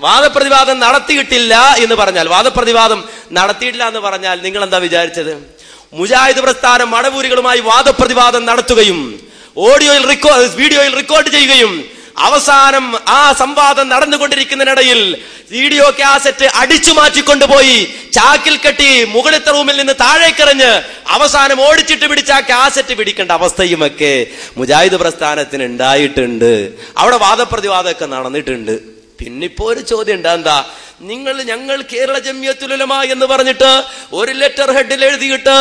വാദപ്രതിവാദം നടത്തിയിട്ടില്ല എന്ന് പറഞ്ഞാൽ നിങ്ങൾ എന്താ വിചാരിച്ചത്? മുജാഹിദ് പ്രസ്ഥാനം മടവൂരികളുമായി വാദപ്രതിവാദം നടത്തുകയും വീഡിയോയിൽ റെക്കോർഡ് ചെയ്യുകയും അവസാനം ആ സംവാദം നടന്നുകൊണ്ടിരിക്കുന്നതിനിടയിൽ വീഡിയോ കാസറ്റ് അടിച്ചു മാറ്റിക്കൊണ്ടുപോയി ചാക്കിൽ കെട്ടി മുകളിലത്തെ റൂമിൽ നിന്ന് താഴേക്കെറിഞ്ഞ് അവസാനം ഓടിച്ചിട്ട് പിടിച്ച ആ കാസറ്റ് പിടിക്കേണ്ട അവസ്ഥയുമൊക്കെ മുജാഹിദ് പ്രസ്ഥാനത്തിന് ഉണ്ടായിട്ടുണ്ട്. അവിടെ വാദപ്രതിവാദമൊക്കെ നടന്നിട്ടുണ്ട്. പിന്നിപ്പോ ഒരു ചോദ്യം എന്താ, ഞങ്ങൾ കേരള ജംഇയ്യത്തുൽ ഉലമ എന്ന് പറഞ്ഞിട്ട് ഒരു ലെറ്റർ ഹെഡിൽ എഴുതിയിട്ട്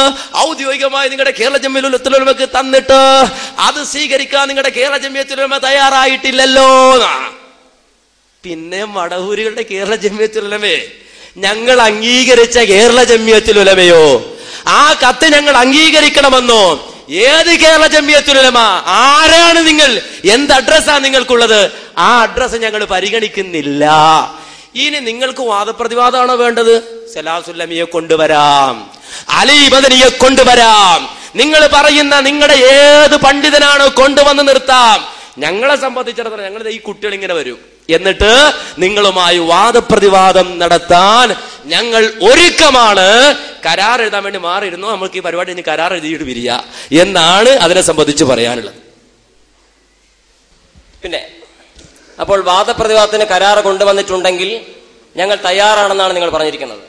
ഔദ്യോഗികമായി നിങ്ങളുടെ കേരള ജംഇയ്യത്തുൽ ഉലമക്ക് തന്നിട്ട് അത് സ്വീകരിക്കാൻ നിങ്ങളുടെ കേരള ജംഇയ്യത്തുൽ ഉലമ തയ്യാറായിട്ടില്ലല്ലോ. പിന്നെ മടവൂരികളുടെ കേരള ജംഇയ്യത്തുൽ ഉലമയെ ഞങ്ങൾ അംഗീകരിച്ച കേരള ജംഇയ്യത്തുൽ ഉലമയോ ആ കത്ത് ഞങ്ങൾ അംഗീകരിക്കണമെന്നോ? ഏത് കേരള ജംഇയ്യത്തുൽ ഉലമ? ആരാണ് നിങ്ങൾ? എന്ത് അഡ്രസ്സാണ് നിങ്ങൾക്കുള്ളത്? ആ അഡ്രസ് ഞങ്ങൾ പരിഗണിക്കുന്നില്ല. ഇനി നിങ്ങൾക്ക് വാദപ്രതിവാദമാണോ വേണ്ടത്? സലാസുല്ലമിയെ കൊണ്ടുവരാം, അലി മദനിയെ കൊണ്ടുവരാം, നിങ്ങൾ പറയുന്ന നിങ്ങളുടെ ഏത് പണ്ഡിതനാണോ കൊണ്ടുവന്ന് നിർത്താം. ഞങ്ങളെ സംബന്ധിച്ചിടത്തോളം ഞങ്ങൾ ഈ കുട്ടികൾ ഇങ്ങനെ വരും, എന്നിട്ട് നിങ്ങളുമായി വാദപ്രതിവാദം നടത്താൻ ഞങ്ങൾ ഒരുക്കമാണ്. കരാർ എഴുതാൻ വേണ്ടി മാറിയിരുന്നു, നമുക്ക് ഈ പരിപാടി ഇനി കരാർ എഴുതിയിട്ട് പിരിയ എന്നാണ് അതിനെ സംബന്ധിച്ച് പറയാനുള്ളത്. പിന്നെ അപ്പോൾ വാദപ്രതിവാദത്തിന് കരാർ കൊണ്ടുവന്നിട്ടുണ്ടെങ്കിൽ ഞങ്ങൾ തയ്യാറാണെന്നാണ് നിങ്ങൾ പറഞ്ഞിരിക്കുന്നത്.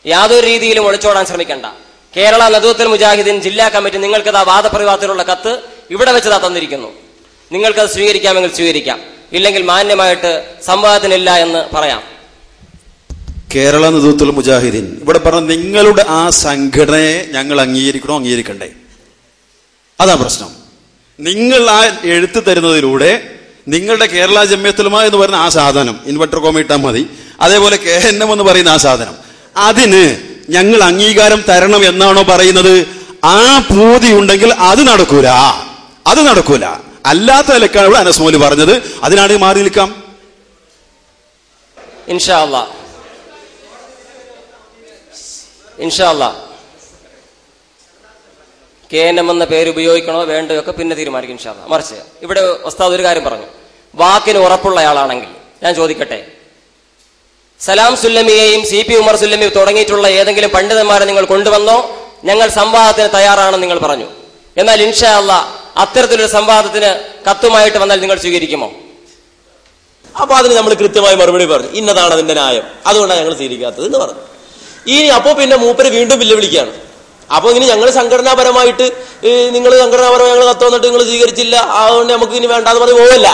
യാതൊരു രീതിയിലും ഒളിച്ചോടാൻ ശ്രമിക്കണ്ട. കേരള നദുവത്തുൽ മുജാഹിദീൻ ജില്ലാ കമ്മിറ്റി നിങ്ങൾക്കത് ആ വാദപ്രതിവാദത്തിലുള്ള കത്ത് ഇവിടെ വെച്ചതാ തന്നിരിക്കുന്നു. നിങ്ങൾക്കത് സ്വീകരിക്കാമെങ്കിൽ സ്വീകരിക്കാം, ഇല്ലെങ്കിൽ മാന്യമായിട്ട് സംവാദത്തിനില്ല എന്ന് പറയാം. കേരള നദുവത്തുൽ മുജാഹിദീൻ ഇവിടെ പറഞ്ഞ നിങ്ങളുടെ ആ സംഘടനയെ ഞങ്ങൾ അംഗീകരിക്കണോ അംഗീകരിക്കണ്ടേ? അതാ പ്രശ്നം. നിങ്ങൾ ആ എഴുത്ത് തരുന്നതിലൂടെ നിങ്ങളുടെ കേരള ജംഇയ്യത്തുൽ ഉലമ എന്ന് പറയുന്ന ആ സാധനം ഇൻവെർട്ടർ കോമ ഇട്ടാൽ മതി, അതേപോലെ KNM എന്ന് പറയുന്ന ആ സാധനം, അതിന് ഞങ്ങൾ അംഗീകാരം തരണം എന്നാണോ പറയുന്നത്? ആ പൂതി ഉണ്ടെങ്കിൽ അത് നടക്കൂല. അല്ലാത്ത നിലക്കാണ് ഇവിടെ അനസ് മൗലവി പറഞ്ഞത്. അതിനാണെങ്കിൽ മാറി നിൽക്കാം. ഇൻഷാ അല്ലാഹ് KNM എന്ന പേര് ഉപയോഗിക്കണോ വേണ്ടയോ ഒക്കെ പിന്നെ തീരുമാനിക്കും ഇൻഷാ അല്ലാഹ്. മറിച്ച് ഇവിടെ ഉസ്താദ് ഒരു കാര്യം പറഞ്ഞു, വാക്കിന് ഉറപ്പുള്ളയാളാണെങ്കിൽ ഞാൻ ചോദിക്കട്ടെ, സലാം സുല്ലമിയെയും CP ഉമർ സുല്ലമിയും തുടങ്ങിയിട്ടുള്ള ഏതെങ്കിലും പണ്ഡിതന്മാരെ നിങ്ങൾ കൊണ്ടുവന്നോ? ഞങ്ങൾ സംവാദത്തിന് തയ്യാറാണെന്ന് നിങ്ങൾ പറഞ്ഞു. എന്നാൽ ഇൻഷാ അല്ലാഹ് അത്തരത്തിലൊരു സംവാദത്തിന് കത്തുമായിട്ട് വന്നാൽ നിങ്ങൾ സ്വീകരിക്കുമോ? അപ്പൊ അതിന് നമ്മൾ കൃത്യമായി മറുപടി പറഞ്ഞു, ഇന്നതാണ് അതിന്റെ ന്യായം, അതുകൊണ്ടാണ് ഞങ്ങൾ സ്വീകരിക്കാത്തത് എന്ന് പറഞ്ഞു. അപ്പോ പിന്നെ മൂപ്പര് വീണ്ടും വെല്ലുവിളിക്കുകയാണ്. അപ്പൊ ഇനി ഞങ്ങൾ സംഘടനാപരമായിട്ട് ഞങ്ങൾ കത്ത് വന്നിട്ട് നിങ്ങൾ സ്വീകരിച്ചില്ല, അതുകൊണ്ട് നമുക്ക് ഇനി വേണ്ടാന്ന് പറഞ്ഞ് പോവല്ല.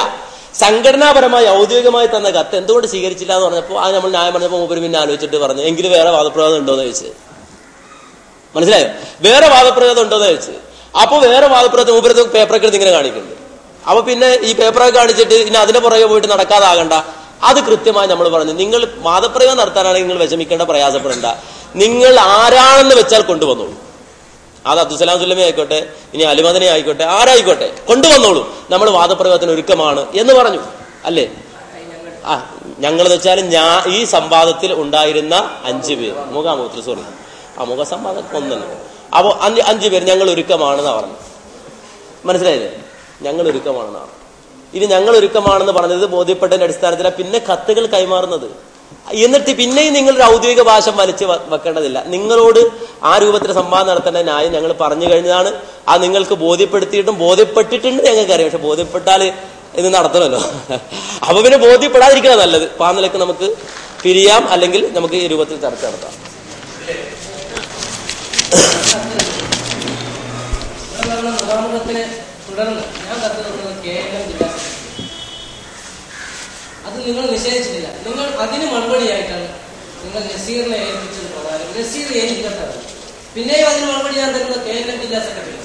സംഘടനാപരമായി ഔദ്യോഗികമായി തന്ന കത്ത് എന്തുകൊണ്ട് സ്വീകരിച്ചില്ല എന്ന് പറഞ്ഞപ്പോൾ അത് നമ്മൾ ന്യായം പറഞ്ഞപ്പോൾ മൂപ്പര് പിന്നെ ആലോചിച്ചിട്ട് പറഞ്ഞു, എങ്കിലും വേറെ വാദപ്രയോഗം ഉണ്ടോന്ന് ചോദിച്ചത്. മനസ്സിലായോ? വേറെ വാദപ്രയോഗം ഉണ്ടോന്ന് ചോദിച്ചത്. അപ്പൊ വേറെ വാദപ്രയോഗം മൂപ്പരത്ത് പേപ്പറൊക്കെ എടുത്ത് ഇങ്ങനെ കാണിക്കുന്നുണ്ട്. അപ്പൊ പിന്നെ ഈ പേപ്പറൊക്കെ കാണിച്ചിട്ട് ഇനി അതിന്റെ പുറകെ പോയിട്ട് നടക്കാതാകണ്ട. അത് കൃത്യമായി നമ്മൾ പറഞ്ഞു, നിങ്ങൾ വാദപ്രയോഗം നടത്താനാണെങ്കിൽ നിങ്ങൾ വിഷമിക്കേണ്ട, പ്രയാസപ്പെടേണ്ട. നിങ്ങൾ ആരാണെന്ന് വെച്ചാൽ കൊണ്ടുവന്നോളൂ. അത് അബ്ദുസലാം സുല്ലമി ആയിക്കോട്ടെ, ഇനി അലി മദനി ആയിക്കോട്ടെ, ആരായിക്കോട്ടെ, കൊണ്ടുവന്നോളൂ. നമ്മൾ വാദപ്രയോഗത്തിന് ഒരുക്കമാണ് എന്ന് പറഞ്ഞു അല്ലേ? ഞങ്ങളെന്ന് വെച്ചാൽ ഈ സംവാദത്തിൽ ഉണ്ടായിരുന്ന 5 പേര് മുഖാമുഖത്തിൽ മുഖ സംവാദം ഒന്നല്ല. അപ്പോ 5 പേര് ഞങ്ങൾ ഒരുക്കമാണെന്നാ പറഞ്ഞു. മനസ്സിലായില്ലേ? ഞങ്ങൾ ഒരുക്കമാണെന്നാണ്. ഇനി ഞങ്ങൾ ഒരുക്കമാണെന്ന് പറഞ്ഞത് ബോധ്യപ്പെട്ടതിന്റെ അടിസ്ഥാനത്തിലാണ് പിന്നെ കത്തുകൾ കൈമാറുന്നത്. എന്നിട്ട് പിന്നെയും നിങ്ങളൊരു ഔദ്യോഗിക ഭാഷ വലിച്ചു വെക്കേണ്ടതില്ല. നിങ്ങളോട് ആ രൂപത്തിൽ സംവാദം നടത്തേണ്ട ന്യായം ഞങ്ങൾ പറഞ്ഞു കഴിഞ്ഞതാണ്. അത് നിങ്ങൾക്ക് ബോധ്യപ്പെട്ടിട്ടുണ്ട് ഞങ്ങൾക്കറിയാം. പക്ഷെ ബോധ്യപ്പെട്ടാൽ ഇത് നടത്തണമല്ലോ. അപ്പൊ പിന്നെ ബോധ്യപ്പെടാതിരിക്കണം നല്ലത്. അപ്പൊ ആ നിലക്ക് നമുക്ക് പിരിയാം, അല്ലെങ്കിൽ നമുക്ക് ഈ രൂപത്തിൽ ചർച്ച നടത്താം. അത് നിങ്ങൾ നിഷേധിച്ചിട്ടില്ല. നിങ്ങൾ അതിന് മറുപടിയായിട്ടാണ് നിങ്ങൾ നസീറിനെ ഏൽപ്പിച്ചത് പ്രകാരം നസീർ ഏൽപ്പിക്കത്താണ്. പിന്നെയും അതിന് മറുപടി ഞാൻ തരുന്ന KNM ജില്ലാ സെക്രട്ടറി.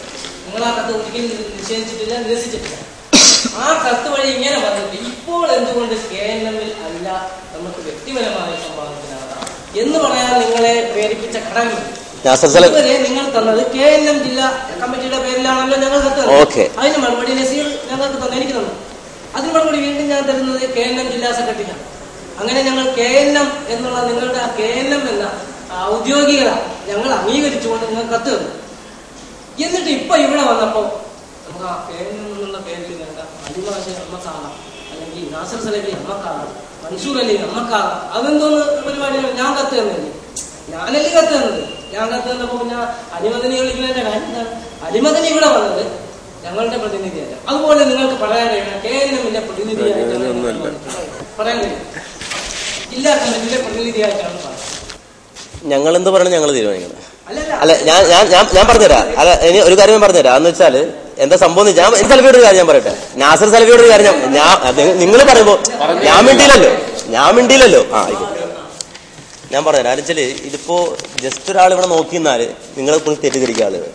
നിങ്ങൾ ആ കത്ത് ഒരിക്കലും നിഷേധിച്ചിട്ടില്ല, നിരസിച്ചിട്ടില്ല. ആ കത്ത് വഴി ഇങ്ങനെ പറഞ്ഞിട്ട് ഇപ്പോൾ എന്തുകൊണ്ട് KNM-ൽ അല്ല നമുക്ക് വ്യക്തിപരമായ സംവാദത്തിനാകാം എന്ന് പറയാൻ നിങ്ങളെ പ്രേരിപ്പിച്ച ഘടകം നിങ്ങൾ തന്നത് KNM ജില്ലാ കമ്മിറ്റിയുടെ പേരിലാണല്ലോ ഞങ്ങൾ കത്ത്. അതിന് മറുപടി നസീർ ഞങ്ങൾക്ക് തന്നെ എനിക്ക് തന്നു. അതിന് മറുപടി വീണ്ടും ഞാൻ തരുന്നത് KNM ജില്ലാ സെക്രട്ടറിയാണ്. അങ്ങനെ ഞങ്ങൾ KNM എന്നുള്ള നിങ്ങളുടെ KNM എന്ന ഔദ്യോഗികത ഞങ്ങൾ അംഗീകരിച്ചുകൊണ്ട് നിങ്ങൾ കത്ത് തന്നു. എന്നിട്ട് ഇപ്പൊ ഇവിടെ വന്നപ്പോ നമുക്ക് ആ KNM എന്നുള്ള പേരിൽ വേണ്ട അലിമാശ അമ്മസാല അല്ലെങ്കിൽ നാസർ സലഫി നമ്മക്കാകാം, മൻസൂർ അലി നമ്മക്കാകാം, അതെന്തോന്ന് പരിപാടിയാണ്? ഞാൻ കത്ത് തന്നില്ലേ? ഞാനല്ലേ കത്ത് തന്നത്? ഞാൻ കത്ത് തന്നപ്പോ പിന്നെ അലിമദനി വിളിക്കുന്നതിന്റെ കാര്യം എന്താണ്? അലിമദനി ഇവിടെ വന്നത് ഞങ്ങളുടെ പ്രതിനിധിയല്ല. അതുപോലെ നിങ്ങൾക്ക് പറയാൻ കഴിയണം KNM-ന്റെ പ്രതിനിധിയായിട്ടാണ് പറയാൻ കഴിയും, ജില്ലാ കമ്മിറ്റിയിലെ പ്രതിനിധിയായിട്ടാണ് പറയുന്നത്. ഞങ്ങൾ എന്ത് പറയണം ഞങ്ങൾ തീരുമാനിക്കണം. അല്ലല്ല, അല്ല ഞാൻ പറഞ്ഞുതരാം. അല്ല ഇനി ഒരു കാര്യം ഞാൻ പറഞ്ഞുതരാം. എന്ന് വെച്ചാല് എന്താ സംഭവം ഞാൻ സലഫിയോട് ഒരു കാര്യം ഞാൻ പറയട്ടെ. നാസർ സലഫിയോട് ഒരു കാര്യം നിങ്ങൾ പറയുമ്പോ ഞാൻ മിണ്ടിയില്ലല്ലോ. ഞാൻ പറഞ്ഞുതരാം. എന്ന് വെച്ചാല് ഇതിപ്പോ ജസ്റ്റ് ഒരാൾ ഇവിടെ നോക്കി നിന്നാല് നിങ്ങളെ കുറിച്ച് തെറ്റിദ്ധരിക്കുക ആളുകൾ.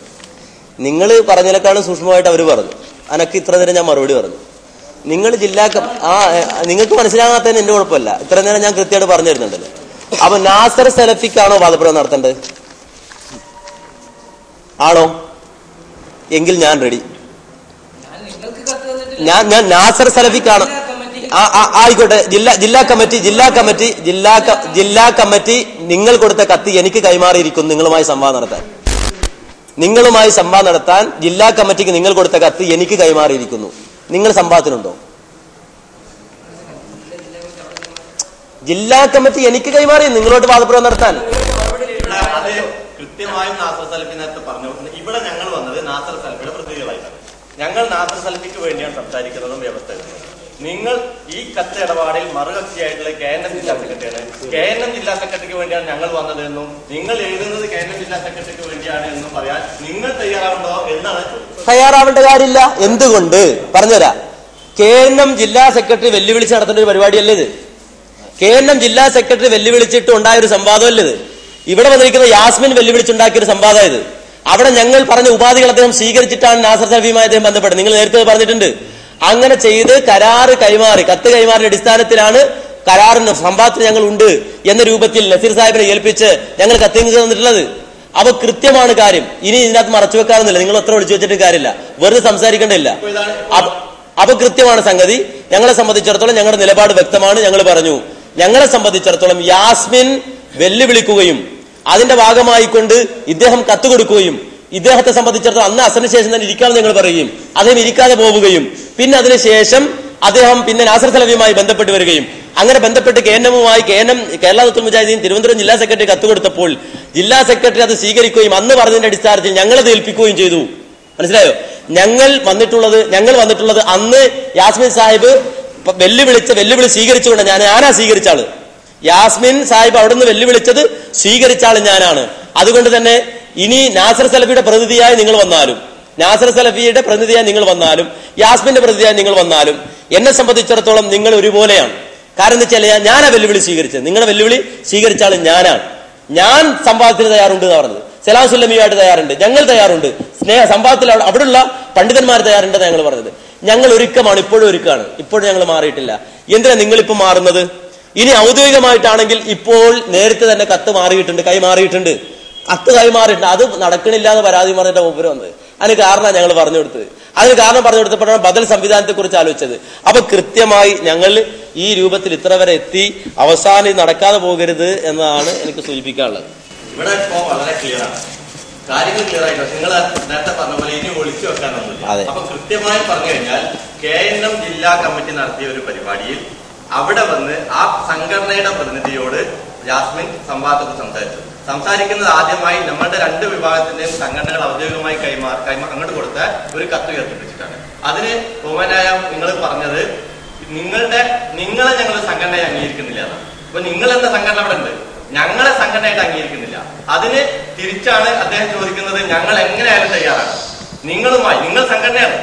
നിങ്ങൾ പറഞ്ഞതിനേക്കാളും സൂക്ഷ്മമായിട്ട് അവർ പറഞ്ഞു. അനക്ക് ഇത്ര നേരം ഞാൻ മറുപടി പറഞ്ഞു. നിങ്ങൾ നിങ്ങൾക്ക് മനസ്സിലാകാത്തതിന് എന്റെ കുഴപ്പമില്ല. ഇത്ര നേരം ഞാൻ കൃത്യമായിട്ട് പറഞ്ഞു തരുന്നുണ്ടല്ലോ. അപ്പൊ നാസർ സലഫിക്കാണോ വാദപ്രയോഗം നടത്തേണ്ടത്? ആണോ? എങ്കിൽ ഞാൻ റെഡി. ഞാൻ നാസർ സലഫിക്കാണ്. ആയിക്കോട്ടെ. ജില്ലാ കമ്മിറ്റി നിങ്ങൾ കൊടുത്ത കത്ത് എനിക്ക് കൈമാറിയിരിക്കുന്നു. നിങ്ങളുമായി സംവാദം നടത്താൻ ജില്ലാ കമ്മിറ്റിക്ക് നിങ്ങൾ കൊടുത്ത കത്ത് എനിക്ക് കൈമാറിയിരിക്കുന്നു. നിങ്ങൾ സംവാദത്തിനുണ്ടോ? ജില്ലാ കമ്മിറ്റി എനിക്ക് കൈമാറി നിങ്ങളോട്ട് വാദപ്രയോഗം നടത്താൻ. കൃത്യമായും നാസർ സലഫി നേരത്തെ പറഞ്ഞു. ഇവിടെ ഞങ്ങൾ വന്നത് നാസർ സലഫിയുടെ പ്രതിനിധികളായിട്ടാണ്. ഞങ്ങൾ നാസർ സലഫിക്ക് വേണ്ടിയാണ് സംസാരിക്കുന്നതും വ്യവസ്ഥ. നിങ്ങൾ ഈ കത്ത് ഇടപാടിൽ മറുകക്ഷിയായിട്ടുള്ള KNM ജില്ലാ സെക്രട്ടറിയാണ്. KNM ജില്ലാ സെക്രട്ടറിക്ക് വേണ്ടിയാണ് ഞങ്ങൾ വന്നതെന്നും നിങ്ങൾ എഴുതുന്നത് KNM ജില്ലാ സെക്രട്ടറിക്ക് വേണ്ടിയാണ് എന്നും പറയാൻ നിങ്ങൾ തയ്യാറാവുണ്ടോ എന്നാണ്. തയ്യാറാവേണ്ട കാര്യമില്ല. എന്തുകൊണ്ട് പറഞ്ഞുതരാം. KNM ജില്ലാ സെക്രട്ടറി വെല്ലുവിളിച്ച് നടത്തേണ്ട ഒരു പരിപാടിയല്ലേ ഇത്? KNM ജില്ലാ സെക്രട്ടറി വെല്ലുവിളിച്ചിട്ട് ഉണ്ടായ ഒരു സംവാദമല്ലേ ഇത്? ഇവിടെ വന്നിരിക്കുന്ന യാസ്മിൻ വെല്ലുവിളിച്ചുണ്ടാക്കിയ ഒരു സംവാദം ഇത്. അവിടെ ഞങ്ങൾ പറഞ്ഞ ഉപാധികൾ അദ്ദേഹം സ്വീകരിച്ചിട്ടാണ് നാസർ സലഫിയുമായി അദ്ദേഹം ബന്ധപ്പെട്ടത്. നിങ്ങൾ നേരത്തെ പറഞ്ഞിട്ടുണ്ട്. അങ്ങനെ ചെയ്ത് കത്ത് കൈമാറിന്റെ അടിസ്ഥാനത്തിലാണ് കരാറിന് സംവാദത്തിന് ഞങ്ങൾ ഉണ്ട് എന്ന രൂപത്തിൽ നസീർ സാഹിബിനെ ഏൽപ്പിച്ച് ഞങ്ങൾ കത്തിങ് തന്നിട്ടുള്ളത്. അപ്പൊ കൃത്യമാണ് കാര്യം. ഇനി ഇതിനകത്ത് മറച്ചു വെക്കാറൊന്നുമില്ല. നിങ്ങൾ എത്ര വിളിച്ചു വെച്ചിട്ട് കാര്യമില്ല, വെറുതെ സംസാരിക്കേണ്ടില്ല. അപ്പൊ കൃത്യമാണ് സംഗതി. ഞങ്ങളെ സംബന്ധിച്ചിടത്തോളം ഞങ്ങളുടെ നിലപാട് വ്യക്തമാണ്. ഞങ്ങൾ പറഞ്ഞു, ഞങ്ങളെ സംബന്ധിച്ചിടത്തോളം യാസ്മിൻ വെല്ലുവിളിക്കുകയും അതിന്റെ ഭാഗമായിക്കൊണ്ട് ഇദ്ദേഹം കത്ത് കൊടുക്കുകയും ഇദ്ദേഹത്തെ സംബന്ധിച്ചിടത്തോളം അന്ന് അസറിന് ശേഷം തന്നെ ഇരിക്കാമെന്ന് ഞങ്ങൾ പറയുകയും അദ്ദേഹം ഇരിക്കാതെ പോവുകയും പിന്നെ അതിനുശേഷം അദ്ദേഹം പിന്നെ നാസർ സലഫിയുമായി ബന്ധപ്പെട്ട് വരികയും അങ്ങനെ ബന്ധപ്പെട്ട് KNM-മായി കേരള ദത്തുൽ മുജാഹിദീൻ തിരുവനന്തപുരം ജില്ലാ സെക്രട്ടറി കത്ത് കൊടുത്തപ്പോൾ ജില്ലാ സെക്രട്ടറി അത് സ്വീകരിക്കുകയും അന്ന് പറഞ്ഞതിന്റെ അടിസ്ഥാനത്തിൽ ഞങ്ങളത് ഏൽപ്പിക്കുകയും ചെയ്തു. മനസ്സിലായോ? ഞങ്ങൾ വന്നിട്ടുള്ളത് അന്ന് യാസ്മിൻ സാഹിബ് വെല്ലുവിളി സ്വീകരിച്ചുകൊണ്ട് ഞാനാ സ്വീകരിച്ച ആള്. യാസ്മിൻ സാഹിബ് അവിടുന്ന് വെല്ലുവിളിച്ചത് സ്വീകരിച്ച ആള് ഞാനാണ്. അതുകൊണ്ട് തന്നെ ഇനി നാസർ സലഫിയുടെ പ്രതിനിധിയായി നിങ്ങൾ വന്നാലും യാസ്മിന്റെ പ്രതിനിധിയായി നിങ്ങൾ വന്നാലും എന്നെ സംബന്ധിച്ചിടത്തോളം നിങ്ങൾ ഒരുപോലെയാണ്. കാരണം എന്താ വെച്ചാൽ ഞാനാ വെല്ലുവിളി സ്വീകരിച്ചത്. നിങ്ങളുടെ വെല്ലുവിളി സ്വീകരിച്ച ആള് ഞാനാണ്. ഞാൻ സംവാദത്തിന് തയ്യാറുണ്ട് എന്ന് പറഞ്ഞത്. സലാം സുല്ലമിയുമായിട്ട് തയ്യാറുണ്ട്, ഞങ്ങൾ തയ്യാറുണ്ട്. സംവാദത്തിൽ അവിടെയുള്ള പണ്ഡിതന്മാർ തയ്യാറുണ്ടെന്ന് ഞങ്ങൾ പറഞ്ഞത്. ഞങ്ങൾ ഒരുക്കമാണ്, ഇപ്പോഴും ഒരുക്കാണ്. ഇപ്പോഴും ഞങ്ങൾ മാറിയിട്ടില്ല. എന്തിനാ നിങ്ങളിപ്പോ മാറുന്നത്? ഇനി ഔദ്യോഗികമായിട്ടാണെങ്കിൽ ഇപ്പോൾ നേരത്തെ തന്നെ കത്ത് കൈമാറിയിട്ടുണ്ട്. അത് നടക്കണില്ല എന്ന് പരാതി പറഞ്ഞിട്ട് മൂപ്പര് വന്നത്. അതിന് കാരണം ഞങ്ങൾ പറഞ്ഞു കൊടുത്തപ്പോഴാണ് ബദൽ സംവിധാനത്തെ കുറിച്ച് ആലോചിച്ചത്. അപ്പൊ കൃത്യമായി ഞങ്ങൾ ഈ രൂപത്തിൽ ഇത്ര വരെ എത്തി. അവസാനം നടക്കാതെ പോകരുത് എന്നതാണ് എനിക്ക് സൂചിപ്പിക്കാനുള്ളത്. ഇവിടെ ഇപ്പോ വളരെ ക്ലിയർ ആണ്, കാര്യങ്ങൾ ക്ലിയർ ആയിട്ട്. നിങ്ങൾ നേരത്തെ പറഞ്ഞ പോലെ ഇനി ഒളിച്ചു വെക്കാനൊന്നുമില്ല. അപ്പൊ കൃത്യമായി പറഞ്ഞു കഴിഞ്ഞാൽ KNM ജില്ലാ കമ്മിറ്റി നടത്തിയ ഒരു പരിപാടിയിൽ അവിടെ വന്ന് ആ സംഘടനയുടെ പ്രതിനിധിയോട് ജാസ്മിൻ സംവാദത്തെ സംസാരിക്കുന്നത് ആദ്യമായി നമ്മളുടെ രണ്ട് വിഭാഗത്തിന്റെയും സംഘടനകൾ ഔദ്യോഗികമായി അങ്ങോട്ട് കൊടുത്ത ഒരു കത്ത് ഉയർത്തിപ്പിച്ചിട്ടാണ്. അതിന് ബഹുമാനായ നിങ്ങൾ പറഞ്ഞത് നിങ്ങളെ ഞങ്ങൾ സംഘടനയെ അംഗീകരിക്കുന്നില്ല. അപ്പൊ നിങ്ങൾ എന്ന സംഘടന അവിടെ ഉണ്ട്, ഞങ്ങളെ സംഘടനയായിട്ട് അംഗീകരിക്കുന്നില്ല. അതിന് തിരിച്ചാണ് അദ്ദേഹം ചോദിക്കുന്നത്, ഞങ്ങൾ എങ്ങനെയായാലും തയ്യാറാണ് നിങ്ങൾ സംഘടനയാണ്.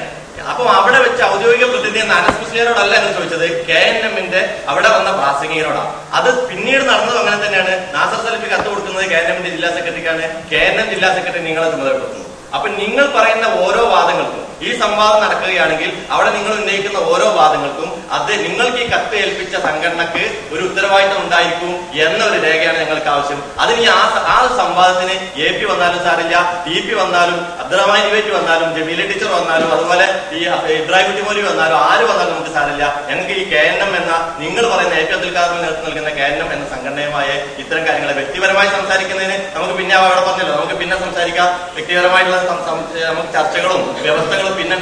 അപ്പൊ അവിടെ വെച്ച് ഔദ്യോഗിക പ്രതിനിധി അനസ് മുസ്ലിയാരോടല്ല എന്ന് ചോദിച്ചത്, KNM-ന്റെ അവിടെ വന്ന പ്രാസംഗികരോടാണ്. അത് പിന്നീട് നടന്നത് അങ്ങനെ തന്നെയാണ്. നാസർ സലഫി കത്ത് കൊടുക്കുന്നത് KNM-ന്റെ ജില്ലാ സെക്രട്ടറിക്കാണ്. KNM ജില്ലാ സെക്രട്ടറി നിങ്ങളെ ചുമതലപ്പെടുത്തുന്നു. അപ്പൊ നിങ്ങൾ പറയുന്ന ഓരോ വാദങ്ങൾക്കും ഈ സംവാദം നടക്കുകയാണെങ്കിൽ അവിടെ നിങ്ങൾ ഉന്നയിക്കുന്ന ഓരോ വാദങ്ങൾക്കും അത് നിങ്ങൾക്ക് ഈ കത്ത് ഏൽപ്പിച്ച സംഘടനക്ക് ഒരു ഉത്തരവാദിത്തം ഉണ്ടായിരിക്കും എന്നൊരു രേഖയാണ് ഞങ്ങൾക്ക് ആവശ്യം. അതിന് ആ സംവാദത്തിന് AP വന്നാലും സാരില്ല, TP വന്നാലും, അബ്ദുറഹ്മാൻ ഡിബേറ്റ് വന്നാലും, ജമീല ടീച്ചർ വന്നാലും, അതുപോലെ ഈ ഇബ്രാഹിം കുട്ടിമോലി വന്നാലും, ആര് വന്നാലും നമുക്ക് സാരില്ല. ഞങ്ങൾക്ക് ഈ KNM എന്ന നിങ്ങൾ പറയുന്ന AP അബ്ദുൽ ഖാദറിന് നേതൃത്വം നൽകുന്ന KNM എന്ന സംഘടനയുമായ ഇത്തരം കാര്യങ്ങളെ വ്യക്തിപരമായി സംസാരിക്കുന്നതിന് നമുക്ക് പിന്നെ അവിടെ പറഞ്ഞല്ലോ, നമുക്ക് പിന്നെ സംസാരിക്കാം. വ്യക്തിപരമായിട്ടുള്ള നമുക്ക് ചർച്ചകളും വ്യവസ്ഥകളും പിന്നെ